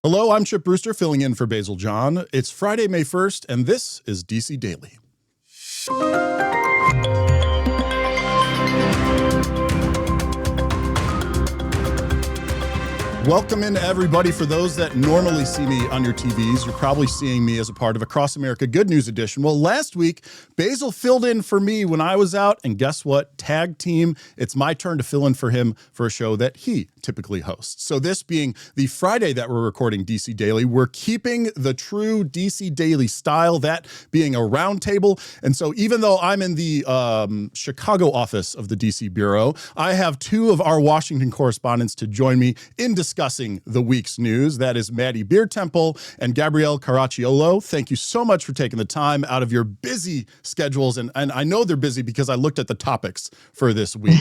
Hello, I'm Chip Brewster, filling in for Basil John. It's Friday, May 1st, and this is DC Daily. Welcome in, everybody. For those that normally see me on your TVs, you're probably seeing me as a part of Across America Good News Edition. Well, last week, Basil filled in for me when I was out, and guess what? Tag team, it's my turn to fill in for him for a show that he typically hosts. So this being the Friday that we're recording DC Daily, we're keeping the true DC Daily style, that being a roundtable. And so even though I'm in the Chicago office of the DC Bureau, I have two of our Washington correspondents to join me in discussing the week's news. That is Maddie Biertempfel and Gabrielle Caracciolo. Thank you so much for taking the time out of your busy schedules. And I know they're busy because I looked at the topics for this week.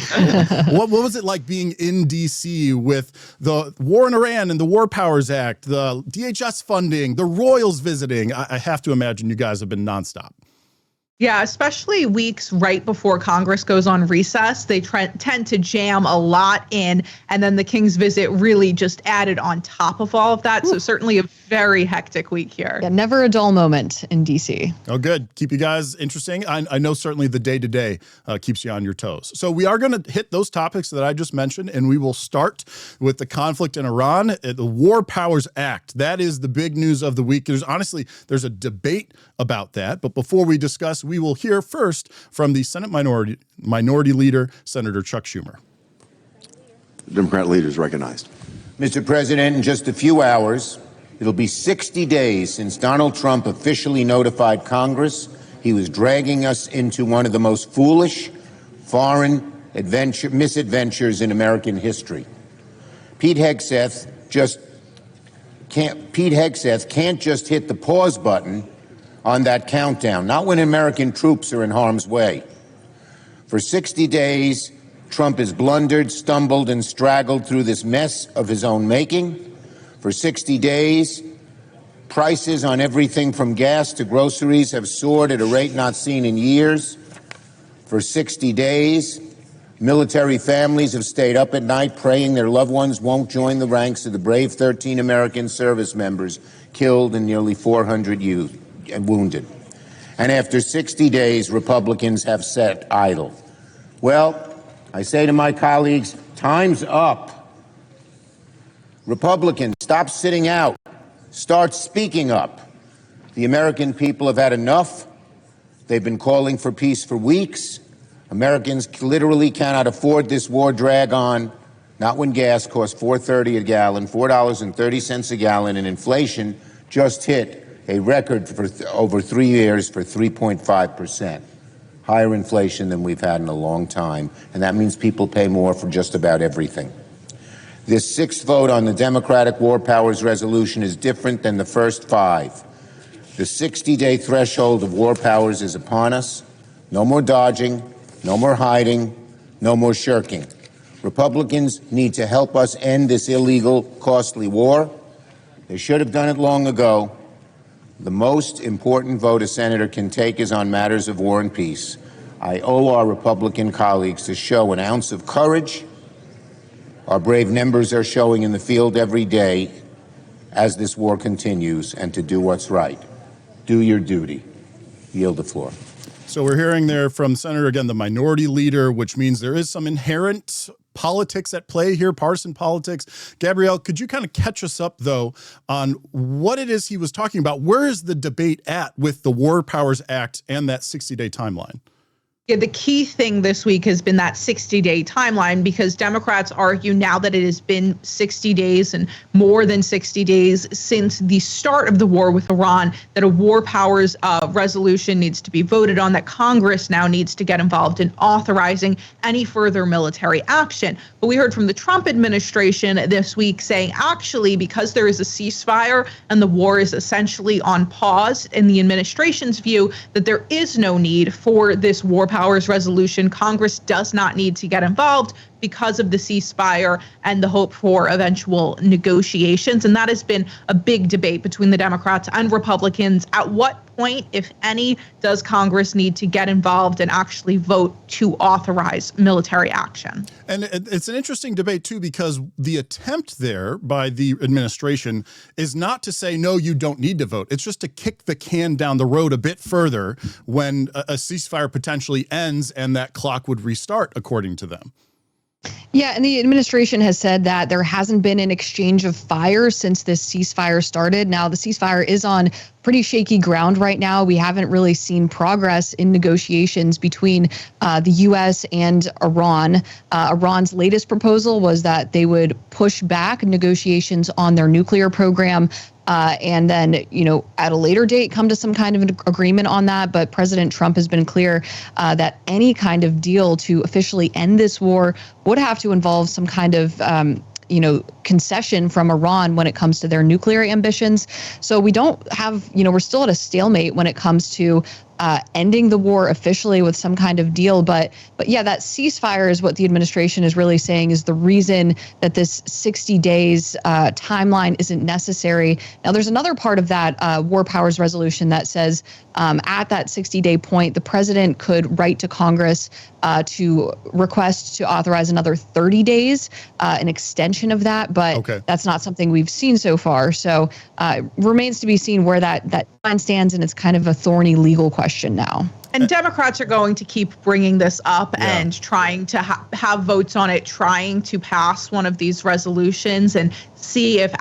What was it like being in DC with the war in Iran and the War Powers Act, the DHS funding, the Royals visiting? I have to imagine you guys have been nonstop. Yeah, especially weeks right before Congress goes on recess. They tend to jam a lot in, and then the King's visit really just added on top of all of that. So certainly a very hectic week here. Yeah, never a dull moment in DC. Oh, good. Keep you guys interesting. I know certainly the day-to-day keeps you on your toes. So we are going to hit those topics that I just mentioned, and we will start with the conflict in Iran, the War Powers Act. That is the big news of the week. There's a debate about that. But before we discuss, we will hear first from the Senate Minority Leader, Senator Chuck Schumer. The Democrat leader is recognized. Mr. President, in just a few hours, it'll be 60 days since Donald Trump officially notified Congress he was dragging us into one of the most foolish foreign misadventures in American history. Pete Hegseth can't just hit the pause button on that countdown, not when American troops are in harm's way. For 60 days, Trump has blundered, stumbled, and straggled through this mess of his own making. For 60 days, prices on everything from gas to groceries have soared at a rate not seen in years. For 60 days, military families have stayed up at night praying their loved ones won't join the ranks of the brave 13 American service members killed and nearly 400 wounded. And after 60 days, Republicans have sat idle. Well, I say to my colleagues, time's up. Republicans, stop sitting out. Start speaking up. The American people have had enough. They've been calling for peace for weeks. Americans literally cannot afford this war drag on, not when gas costs $4.30 a gallon, $4.30 a gallon, and inflation just hit a record for over 3 years for 3.5%. Higher inflation than we've had in a long time, and that means people pay more for just about everything. This sixth vote on the Democratic War Powers Resolution is different than the first five. The 60-day threshold of war powers is upon us. No more dodging, no more hiding, no more shirking. Republicans need to help us end this illegal, costly war. They should have done it long ago. The most important vote a senator can take is on matters of war and peace. I owe our Republican colleagues to show an ounce of courage our brave members are showing in the field every day as this war continues, and to do what's right. Do your duty. Yield the floor. So we're hearing there from Senator, again, the Minority Leader, which means there is some inherent politics at play here, partisan politics. Gabrielle, could you kind of catch us up, though, on what it is he was talking about? Where is the debate at with the War Powers Act and that 60-day timeline? Yeah, the key thing this week has been that 60-day timeline, because Democrats argue now that it has been 60 days and more than 60 days since the start of the war with Iran, that a war powers resolution needs to be voted on, that Congress now needs to get involved in authorizing any further military action. But we heard from the Trump administration this week saying, actually, because there is a ceasefire and the war is essentially on pause, in the administration's view, that there is no need for this war powers resolution. Congress does not need to get involved because of the ceasefire and the hope for eventual negotiations. And that has been a big debate between the Democrats and Republicans. At what point, if any, does Congress need to get involved and actually vote to authorize military action? And it's an interesting debate, too, because the attempt there by the administration is not to say, no, you don't need to vote. It's just to kick the can down the road a bit further when a ceasefire potentially ends and that clock would restart, according to them. Yeah, and the administration has said that there hasn't been an exchange of fire since this ceasefire started. Now, the ceasefire is on pretty shaky ground right now. We haven't really seen progress in negotiations between the U.S. and Iran. Iran's latest proposal was that they would push back negotiations on their nuclear program and then, at a later date, come to some kind of an agreement on that. But President Trump has been clear that any kind of deal to officially end this war would have to involve some kind of concession from Iran when it comes to their nuclear ambitions. So we don't have, we're still at a stalemate when it comes to ending the war officially with some kind of deal. But yeah, that ceasefire is what the administration is really saying is the reason that this 60 days timeline isn't necessary. Now, there's another part of that war powers resolution that says at that 60-day point, the president could write to Congress to request to authorize another 30 days, an extension of that. But that's not something we've seen so far. So remains to be seen where that line stands. And it's kind of a thorny legal question now. And Democrats are going to keep bringing this up and trying to have votes on it, trying to pass one of these resolutions and see if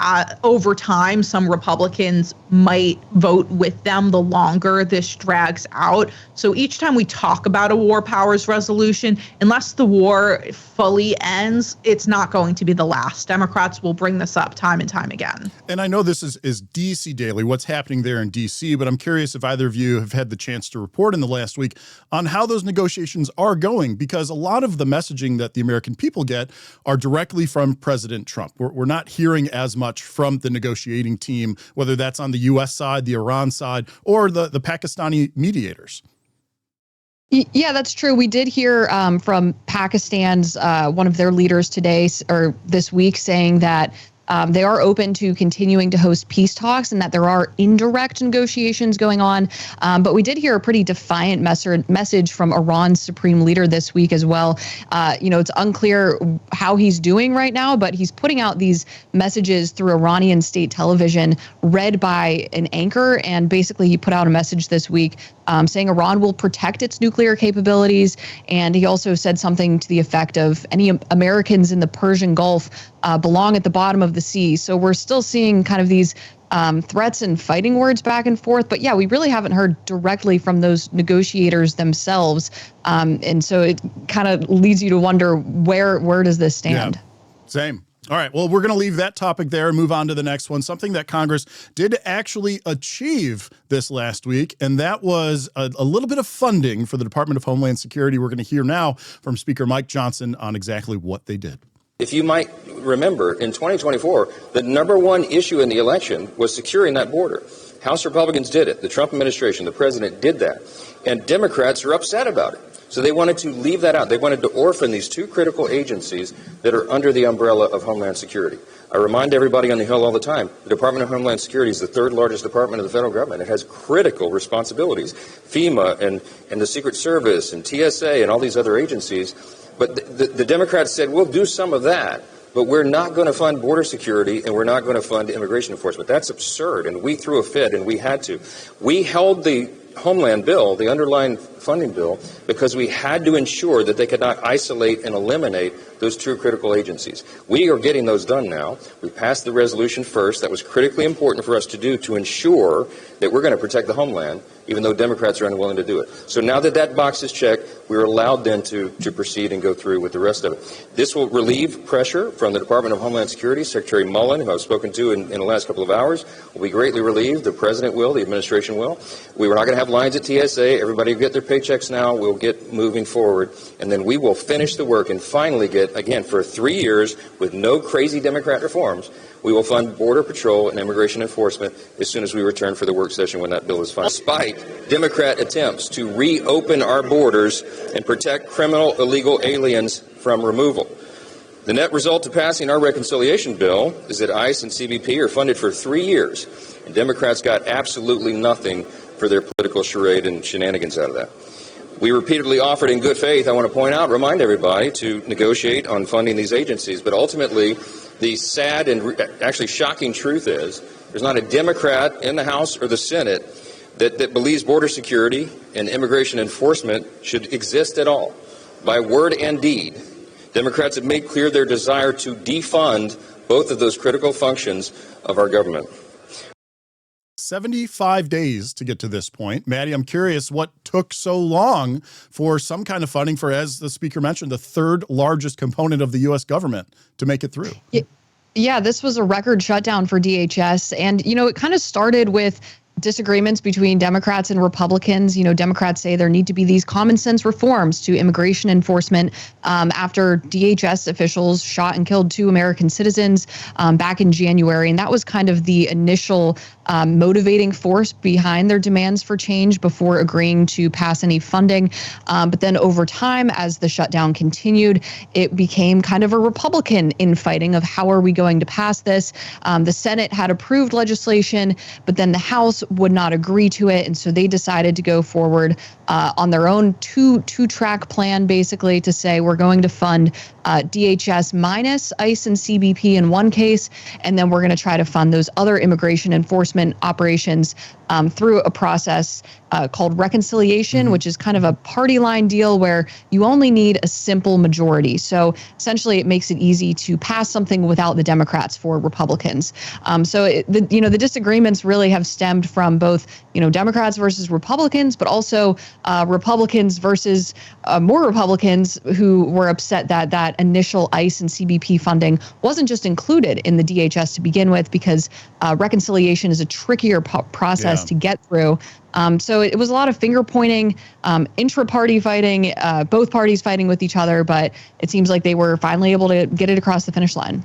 over time some Republicans might vote with them the longer this drags out. So each time we talk about a war powers resolution, unless the war fully ends, it's not going to be the last. Democrats will bring this up time and time again. And I know this is D.C. Daily, what's happening there in D.C., but I'm curious if either of you have had the chance to report in the last week on how those negotiations are going, because a lot of the messaging that the American people get are directly from President Trump. We're not hearing as much from the negotiating team, whether that's on the U.S. side, the Iran side, or the Pakistani mediators. Yeah, that's true. We did hear from Pakistan's one of their leaders today or this week saying that they are open to continuing to host peace talks and that there are indirect negotiations going on. But we did hear a pretty defiant message from Iran's supreme leader this week as well. It's unclear how he's doing right now, but he's putting out these messages through Iranian state television read by an anchor. And basically, he put out a message this week saying Iran will protect its nuclear capabilities. And he also said something to the effect of any Americans in the Persian Gulf belong at the bottom of the sea. So we're still seeing kind of these threats and fighting words back and forth. But yeah, we really haven't heard directly from those negotiators themselves. And so it kind of leads you to wonder where does this stand? Yeah, same. All right. Well, we're going to leave that topic there and move on to the next one, something that Congress did actually achieve this last week, and that was a little bit of funding for the Department of Homeland Security. We're going to hear now from Speaker Mike Johnson on exactly what they did. If you might remember, in 2024, the number one issue in the election was securing that border. House Republicans did it. The Trump administration, the president did that. And Democrats are upset about it. So they wanted to leave that out. They wanted to orphan these two critical agencies that are under the umbrella of Homeland Security. I remind everybody on the Hill all the time, the Department of Homeland Security is the third largest department of the federal government. It has critical responsibilities, FEMA and the Secret Service and TSA and all these other agencies. But the Democrats said, we'll do some of that, but we're not going to fund border security and we're not going to fund immigration enforcement. That's absurd. And we threw a fit, and we had to. We held the Homeland bill, the underlying funding bill, because we had to ensure that they could not isolate and eliminate those two critical agencies. We are getting those done now. We passed the resolution first. That was critically important for us to do to ensure that we're going to protect the homeland, even though Democrats are unwilling to do it. So now that that box is checked, we're allowed then to proceed and go through with the rest of it. This will relieve pressure from the Department of Homeland Security. Secretary Mullen, who I've spoken to in the last couple of hours, will be greatly relieved. The president will, the administration will. We were not going to have lines at TSA. Everybody will get their paychecks now. We'll get moving forward. And then we will finish the work and finally get, again, for 3 years with no crazy Democrat reforms, we will fund Border Patrol and immigration enforcement as soon as we return for the work session when that bill is filed. Despite Democrat attempts to reopen our borders and protect criminal illegal aliens from removal. The net result of passing our reconciliation bill is that ICE and CBP are funded for 3 years, and Democrats got absolutely nothing for their political charade and shenanigans out of that. We repeatedly offered in good faith, I want to point out, remind everybody, to negotiate on funding these agencies, but ultimately the sad and actually shocking truth is there's not a Democrat in the House or the Senate that believes border security and immigration enforcement should exist at all. By word and deed, Democrats have made clear their desire to defund both of those critical functions of our government. 75 days to get to this point. Maddie, I'm curious what took so long for some kind of funding for, as the speaker mentioned, the third largest component of the U.S. government to make it through. Yeah, this was a record shutdown for DHS. And, it kind of started with disagreements between Democrats and Republicans. Democrats say there need to be these common sense reforms to immigration enforcement after DHS officials shot and killed 2 American citizens back in January. And that was kind of the initial motivating force behind their demands for change before agreeing to pass any funding. But then over time, as the shutdown continued, it became kind of a Republican infighting of how are we going to pass this. The Senate had approved legislation, but then the House would not agree to it. And so they decided to go forward on their own two-track plan, basically, to say we're going to fund DHS minus ICE and CBP in one case, and then we're going to try to fund those other immigration enforcement operations through a process called reconciliation, which is kind of a party line deal where you only need a simple majority. So essentially, it makes it easy to pass something without the Democrats for Republicans. The disagreements really have stemmed from both, Democrats versus Republicans, but also Republicans versus more Republicans who were upset that that initial ICE and CBP funding wasn't just included in the DHS to begin with, because reconciliation is a trickier process to get through. So it was a lot of finger pointing, intra-party fighting, both parties fighting with each other, but it seems like they were finally able to get it across the finish line.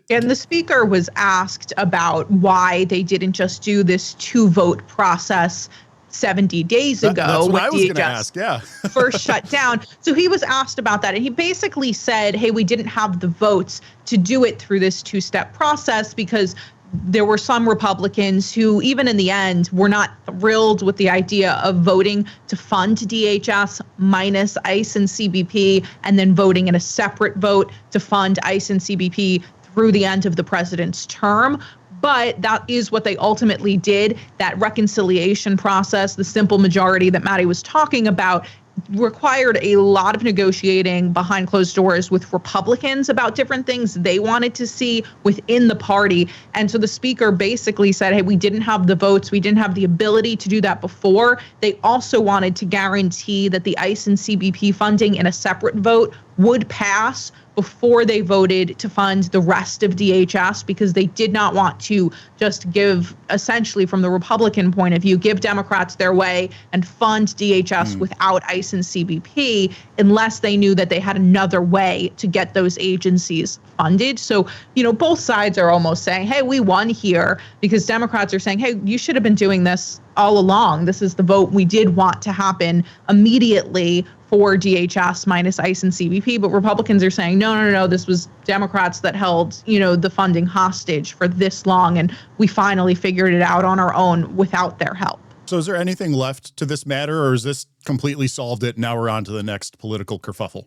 And the speaker was asked about why they didn't just do this 2-vote process 70 days ago. That's what when I was going to DHS ask, first shut down. So he was asked about that, and he basically said, hey, we didn't have the votes to do it through this 2-step process because there were some Republicans who, even in the end, were not thrilled with the idea of voting to fund DHS minus ICE and CBP, and then voting in a separate vote to fund ICE and CBP through the end of the president's term. But that is what they ultimately did. That reconciliation process, the simple majority that Maddie was talking about, required a lot of negotiating behind closed doors with Republicans about different things they wanted to see within the party. And so the speaker basically said, hey, we didn't have the votes. We didn't have the ability to do that before. They also wanted to guarantee that the ICE and CBP funding in a separate vote would pass before they voted to fund the rest of DHS, because they did not want to just give, essentially from the Republican point of view, give Democrats their way and fund DHS without ICE and CBP unless they knew that they had another way to get those agencies funded. So, both sides are almost saying, hey, we won here, because Democrats are saying, hey, you should have been doing this all along. This is the vote we did want to happen immediately for DHS minus ICE and CBP, but Republicans are saying, no, this was Democrats that held, the funding hostage for this long, and we finally figured it out on our own without their help. So is there anything left to this matter, or is this completely solved it? Now we're on to the next political kerfuffle.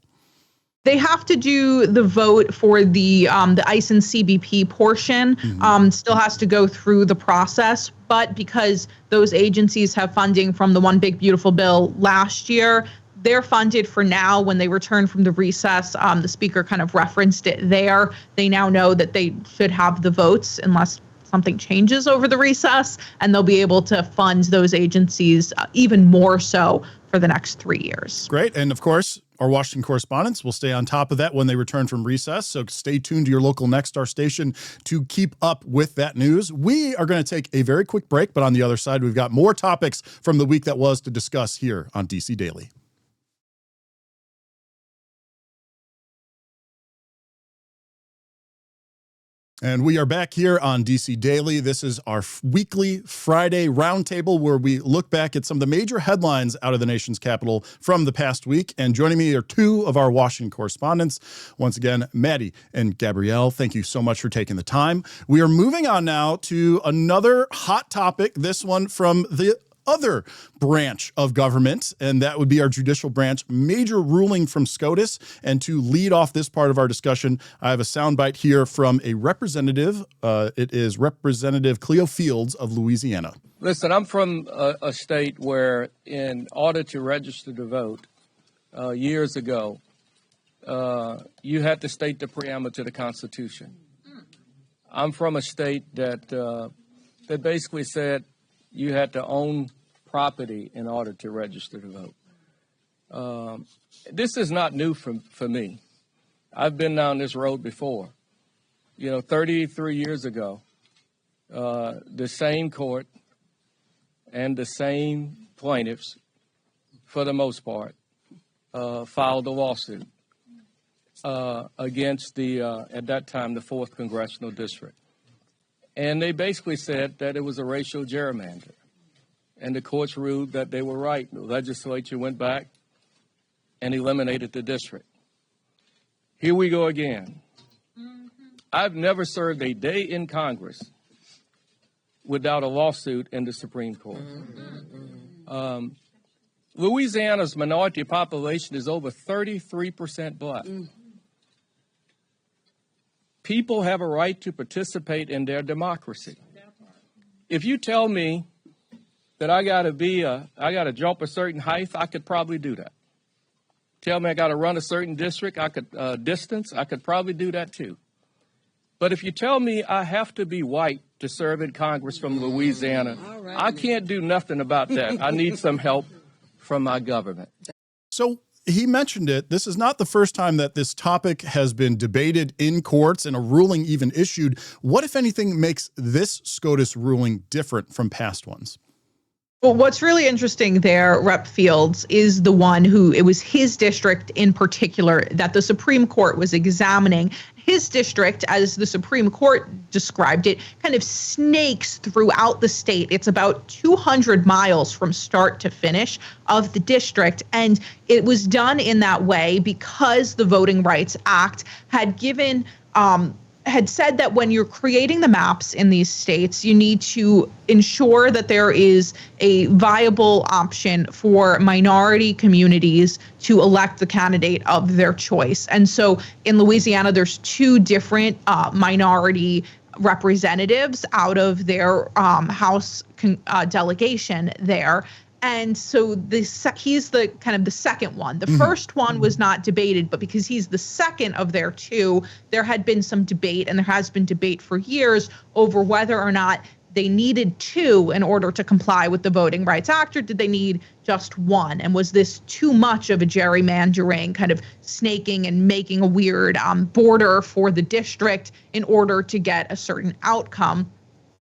They have to do the vote for the ICE and CBP portion. Still has to go through the process, but because those agencies have funding from the One Big Beautiful Bill last year, they're funded for now. When they return from the recess, the speaker kind of referenced it there. They now know that they should have the votes unless something changes over the recess, and they'll be able to fund those agencies even more so for the next 3 years. Great. And of course, our Washington correspondents will stay on top of that when they return from recess. So stay tuned to your local Nexstar station to keep up with that news. We are going to take a very quick break, but on the other side, we've got more topics from the week that was to discuss here on DC Daily. And we are back here on DC Daily. This is our weekly Friday roundtable where we look back at some of the major headlines out of the nation's capital from the past week. And joining me are two of our Washington correspondents. Once again, Maddie and Gabrielle, thank you so much for taking the time. We are moving on now to another hot topic, this one from the other branch of government, and that would be our judicial branch. Major ruling from SCOTUS. And to lead off this part of our discussion, I have a soundbite here from a representative. It is Representative Cleo Fields of Louisiana. Listen, I'm from a state where in order to register to vote years ago, you had to state the preamble to the Constitution. I'm from a state that basically said you had to own property in order to register to vote. This is not new for me. I've been down this road before. 33 years ago, the same court and the same plaintiffs, for the most part, filed a lawsuit against at that time, the 4th Congressional District. And they basically said that it was a racial gerrymander. And the courts ruled that they were right. The legislature went back and eliminated the district. Here we go again. I've never served a day in Congress without a lawsuit in the Supreme Court. Louisiana's minority population is over 33% black. People have a right to participate in their democracy. If you tell me that I got to jump a certain height, I could probably do that. Tell me I got to run a certain district, distance, I could probably do that too. But if you tell me I have to be white to serve in Congress from Louisiana, I can't do nothing about that. I need some help from my government. So he mentioned it. This is not the first time that this topic has been debated in courts and a ruling even issued. What, if anything, makes this SCOTUS ruling different from past ones? Well, what's really interesting there, Rep. Fields, is the one who, it was his district in particular that the Supreme Court was examining. His district, as the Supreme Court described it, kind of snakes throughout the state. It's about 200 miles from start to finish of the district. And it was done in that way because the Voting Rights Act had given had said that when you're creating the maps in these states, you need to ensure that there is a viable option for minority communities to elect the candidate of their choice. And so in Louisiana, there's 2 different minority representatives out of their House delegation there. And so he's the kind of the second one. The first one was not debated, but because he's the second of their 2, there had been some debate, and there has been debate for years over whether or not they needed 2 in order to comply with the Voting Rights Act, or did they need just 1? And was this too much of a gerrymandering, kind of snaking and making a weird border for the district in order to get a certain outcome?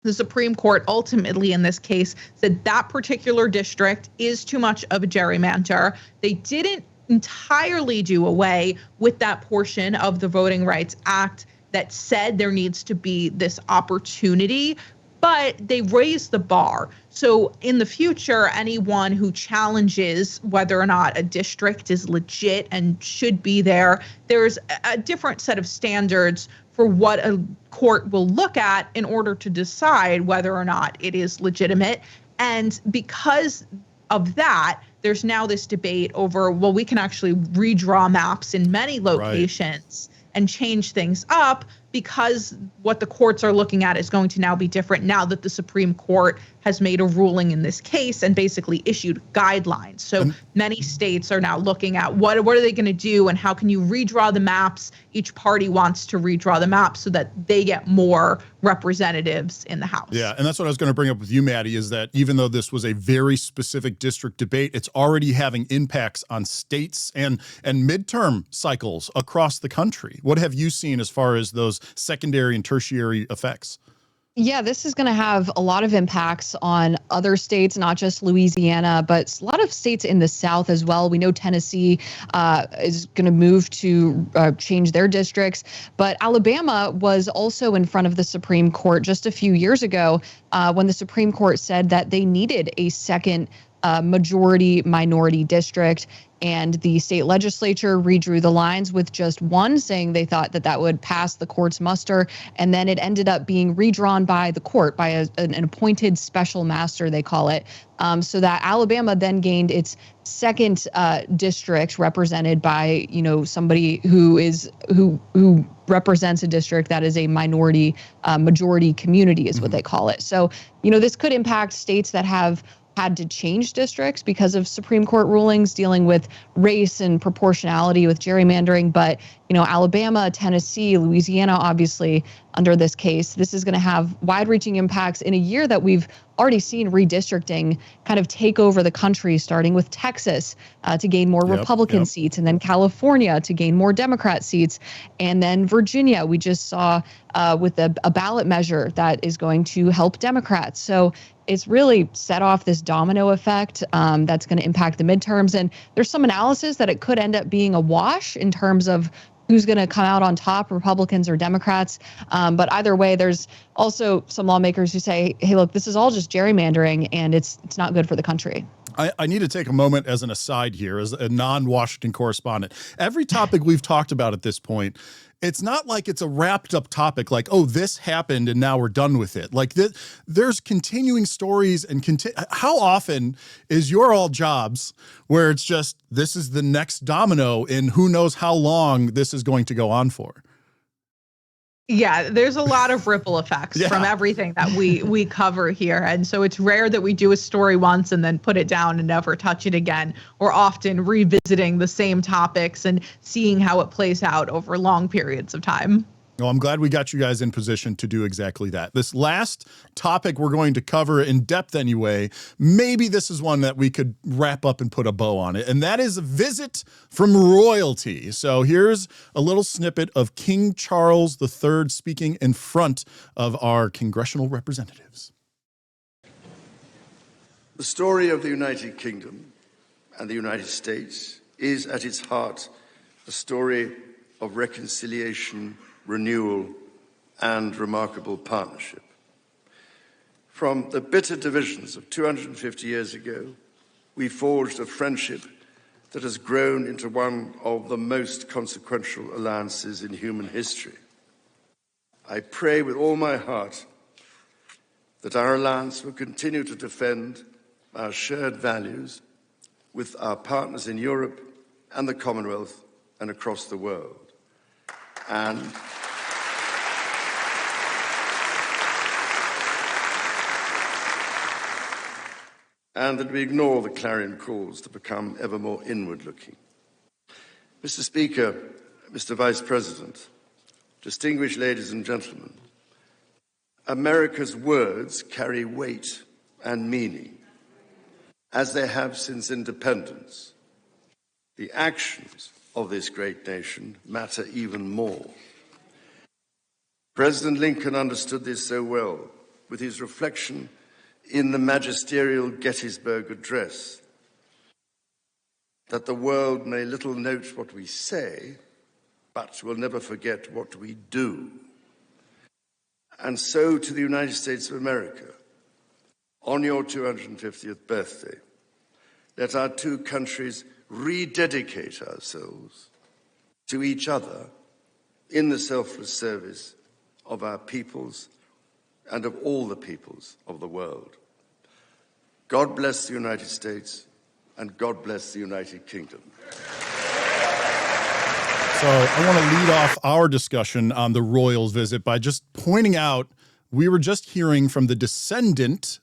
The Supreme Court ultimately in this case said that particular district is too much of a gerrymander. They didn't entirely do away with that portion of the Voting Rights Act that said there needs to be this opportunity, but they raised the bar. So in the future, anyone who challenges whether or not a district is legit and should be there, there's a different set of standards for what a court will look at in order to decide whether or not it is legitimate. And because of that, there's now this debate over, well, we can actually redraw maps in many locations and change things up because what the courts are looking at is going to now be different now that the Supreme Court has made a ruling in this case and basically issued guidelines. So many states are now looking at what are they going to do and how can you redraw the maps? Each party wants to redraw the maps so that they get more representatives in the House. Yeah, and that's what I was going to bring up with you, Maddie, is that even though this was a very specific district debate, it's already having impacts on states and midterm cycles across the country. What have you seen as far as those secondary and tertiary effects? Yeah, this is going to have a lot of impacts on other states, not just Louisiana, but a lot of states in the South as well. We know Tennessee is going to move to change their districts, but Alabama was also in front of the Supreme Court just a few years ago when the Supreme Court said that they needed a second majority minority district. And the state legislature redrew the lines with just one, saying they thought that that would pass the court's muster. And then it ended up being redrawn by the court, by an appointed special master, they call it. So that Alabama then gained its second district represented by, somebody who represents a district that is a minority majority community is what they call it. So, this could impact states that have had to change districts because of Supreme Court rulings dealing with race and proportionality with gerrymandering. But, Alabama, Tennessee, Louisiana, obviously, under this case, this is going to have wide-reaching impacts in a year that we've already seen redistricting kind of take over the country, starting with Texas to gain more Republican seats, and then California to gain more Democrat seats, and then Virginia, we just saw with a ballot measure that is going to help Democrats. So it's really set off this domino effect that's going to impact the midterms. And there's some analysis that it could end up being a wash in terms of who's going to come out on top, Republicans or Democrats. But either way, there's also some lawmakers who say, hey, look, this is all just gerrymandering and it's not good for the country. I need to take a moment as an aside here, as a non-Washington correspondent. Every topic we've talked about at this point, it's not like it's a wrapped up topic like, oh, this happened and now we're done with it. Like there's continuing stories and how often is your all jobs where it's just, this is the next domino and who knows how long this is going to go on for? Yeah, there's a lot of ripple effects from everything that we cover here. And so it's rare that we do a story once and then put it down and never touch it again. We're often revisiting the same topics and seeing how it plays out over long periods of time. Well, I'm glad we got you guys in position to do exactly that. This last topic we're going to cover in depth anyway, maybe this is one that we could wrap up and put a bow on it, and that is a visit from royalty. So here's a little snippet of King Charles III speaking in front of our congressional representatives. The story of the United Kingdom and the United States is at its heart a story of reconciliation, renewal, and remarkable partnership. From the bitter divisions of 250 years ago, we forged a friendship that has grown into one of the most consequential alliances in human history. I pray with all my heart that our alliance will continue to defend our shared values with our partners in Europe and the Commonwealth and across the world. And that we ignore the clarion calls to become ever more inward-looking. Mr. Speaker, Mr. Vice President, distinguished ladies and gentlemen, America's words carry weight and meaning, as they have since independence. The actions of this great nation matter even more. President Lincoln understood this so well with his reflection in the magisterial Gettysburg Address, that the world may little note what we say, but will never forget what we do. And so to the United States of America, on your 250th birthday, let our two countries rededicate ourselves to each other in the selfless service of our peoples and of all the peoples of the world. God bless the United States, and God bless the United Kingdom. So I want to lead off our discussion on the royals visit by just pointing out we were just hearing from the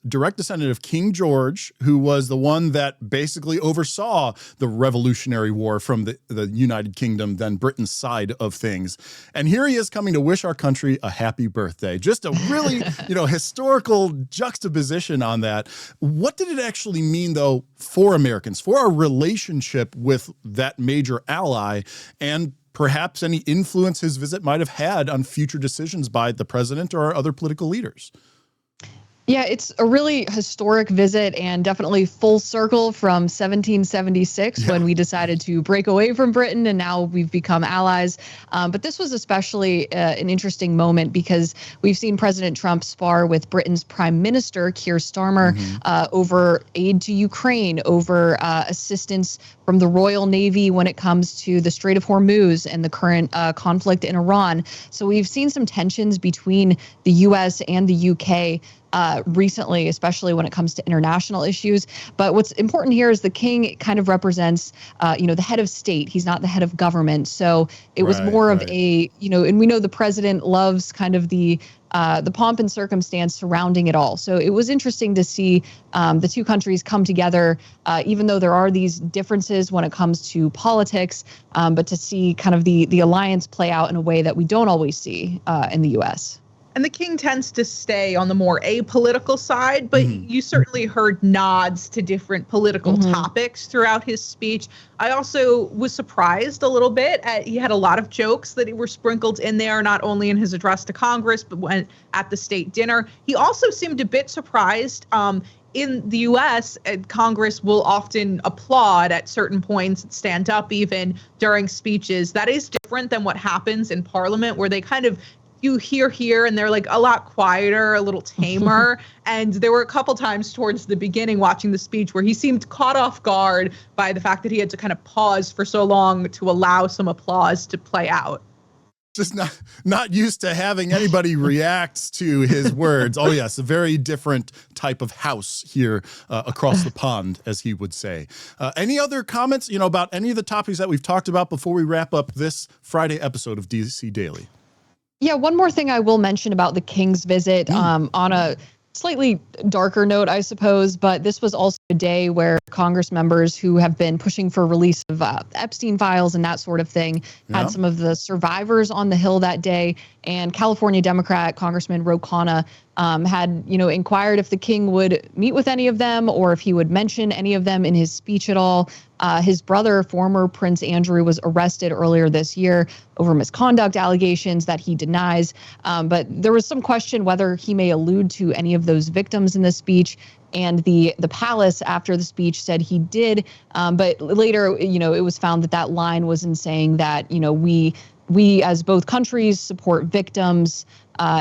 direct descendant of King George, who was the one that basically oversaw the Revolutionary War from the United Kingdom, then Britain's side of things. And here he is coming to wish our country a happy birthday. Just a really, historical juxtaposition on that. What did it actually mean, though, for Americans, for our relationship with that major ally, and perhaps any influence his visit might have had on future decisions by the president or other political leaders. Yeah, it's a really historic visit and definitely full circle from 1776 when we decided to break away from Britain and now we've become allies. But this was especially an interesting moment because we've seen President Trump spar with Britain's Prime Minister, Keir Starmer, over aid to Ukraine, over assistance from the Royal Navy when it comes to the Strait of Hormuz and the current conflict in Iran. So we've seen some tensions between the U.S. and the U.K. Recently, especially when it comes to international issues. But what's important here is the king kind of represents, the head of state. He's not the head of government. So it was more of a, and we know the president loves kind of the pomp and circumstance surrounding it all. So it was interesting to see the two countries come together, even though there are these differences when it comes to politics, but to see kind of the alliance play out in a way that we don't always see in the U.S. And the king tends to stay on the more apolitical side, but you certainly heard nods to different political topics throughout his speech. I also was surprised a little bit. He had a lot of jokes that were sprinkled in there, not only in his address to Congress, but when at the state dinner. He also seemed a bit surprised. In the U.S., Congress will often applaud at certain points, stand up even during speeches. That is different than what happens in Parliament, where they kind of you hear here and they're like a lot quieter, a little tamer. And there were a couple times towards the beginning watching the speech where he seemed caught off guard by the fact that he had to kind of pause for so long to allow some applause to play out. Just not used to having anybody react to his words. Oh, yes, a very different type of house here across the pond, as he would say. Any other comments, about any of the topics that we've talked about before we wrap up this Friday episode of DC Daily? Yeah, one more thing I will mention about the king's visit on a slightly darker note, I suppose, but this was also a day where Congress members who have been pushing for release of Epstein files and that sort of thing had some of the survivors on the Hill that day. And California Democrat Congressman Ro Khanna had, inquired if the king would meet with any of them or if he would mention any of them in his speech at all. His brother, former Prince Andrew, was arrested earlier this year over misconduct allegations that he denies. But there was some question whether he may allude to any of those victims in the speech. And the palace after the speech said he did. But later, it was found that line was in saying that, we as both countries support victims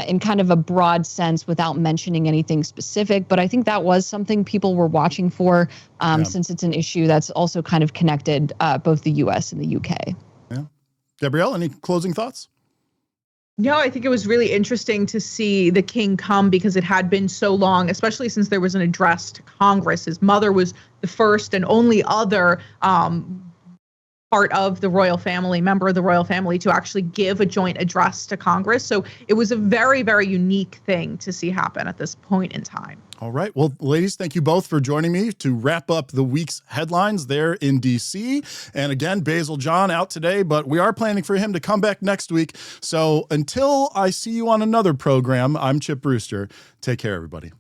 in kind of a broad sense without mentioning anything specific. But I think that was something people were watching for since it's an issue that's also kind of connected both the U.S. and the U.K. Yeah. Gabrielle, any closing thoughts? No, I think it was really interesting to see the king come because it had been so long, especially since there was an address to Congress. His mother was the first and only other part of the royal family, member of the royal family, to actually give a joint address to Congress. So it was a very, very unique thing to see happen at this point in time. All right. Well, ladies, thank you both for joining me to wrap up the week's headlines there in D.C. And again, Basil John out today, but we are planning for him to come back next week. So until I see you on another program, I'm Chip Brewster. Take care, everybody.